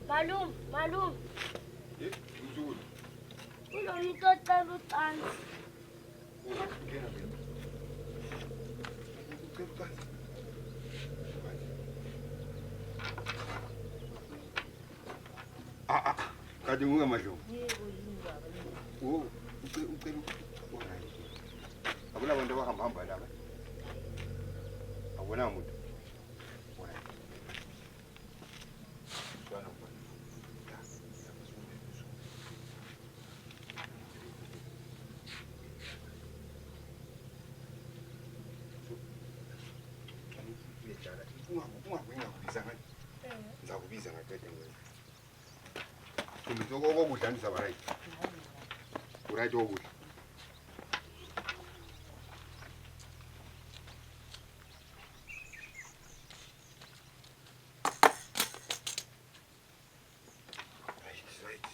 Malum. Eh, uzulu. Kulo muntu ocela ucansi. Ngena phela. Ucela ucansi. Kanti ungamadlovu. Yebo yini baba yini. Ucela alright. Akula bantu abahamba lapha. Akuna umuntu. Alright. Sana bwana. Ngizakubiza ngaqeda ngeke. Kumbe okokudla ndizaba right. Uright okudla. Right.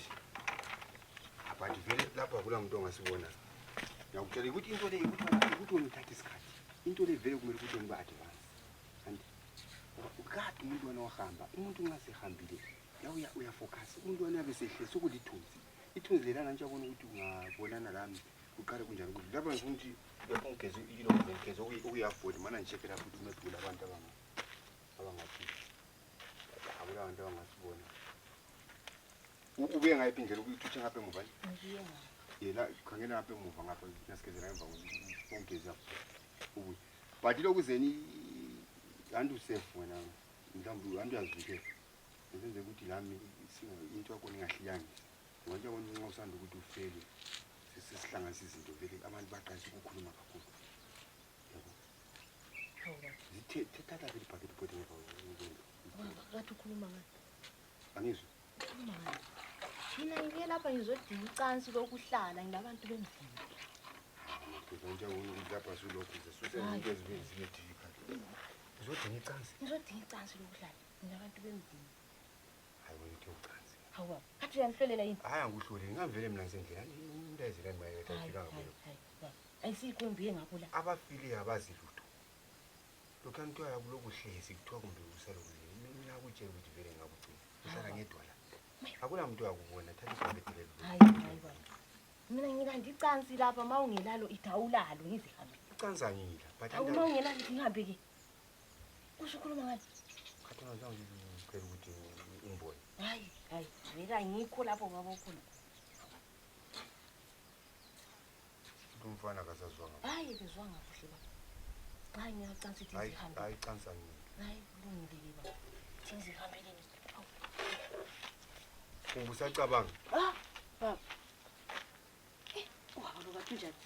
Abantu vele lapha kula muntu ongasibona. Ngiyakutshela ukuthi into le ukuthi unithatha isikhathi. Into le vele kumele ukuthi uniba advance. And ukade umuntu wena wahamba, umuntu nxa sehambile uyafocus. Umuntu wena yabe sehlise ukulithunzi. Ithunzi lelana nje abona ukuthi ungabonana lami uqale kunjani ukuthi lapha ngizokuthi uyakungeza ngeze ukuyafodi mana ngicheke lapha ukuthi umethula abantu abangathi abula abantu abangasibona. Ubuye ngayiphi indlela ukuthutsha ngapha emuva nje? Ngiye ngapha. Yela khangela ngapha emuva ngapha nasikezela emva ongeza ubuye. Bathi lokuzeni andu safe wena mhlawumbe andu yazivikela. Ngizenze ukuthi lami into yakho ningahliyani. Ngoba yabona nxa usanda ukuthi ufele sesihlanganisa izinto vele abantu baqalisa ukukhuluma kakhulu. Yabo. Thatha vele ibhakede bhodini ngapha. Wathi ukhuluma ngani? Angizwe. Ukhuluma ngani? Mina ngiye lapha ngizodinga ucansi lokuhlala nginabantu bendlini. Nje ukuthi lapha sulokhu into ezibe difficult. Uzodinga icansi. Ngizodinga icansi lokuhlala nginabantu bendlini. Hayi wena uthi ucansi. Hawu. Kathi uyangihlolela yini? Hayi angihlole ngavele mina ngisendlelani into ezilani bayetha fika ngayo. Ayisikhombi engapho la. Abafile abazi lutho. Lokho antu ayakuloku hlezi kuthiwa kumbe usalokule. Mina akutshela ukuthi vele ngakugcina. Uhlala ngedwala. Akula muntu yakubona thatha ibhakede lelo. Hayi baba. Mina ngilanda icansi lapha mawungelalo idawulalo ngizihambe. Icansi angila but awumawungelalo ngihambe ke. Usukhuluma ngani? Khathana nje ngicela ukuthi ungibone. Hayi, vela ngikho lapho baba khona. Umfana kasazwanga. Hayi bezwanga kuhle baba. Hayi ngiyacansi ukuthi ngihambe. Hayi icansi angila. Hayi kulungile baba. Singihambeleni. Ungusacabanga. Baba. Waba lo bathi njani?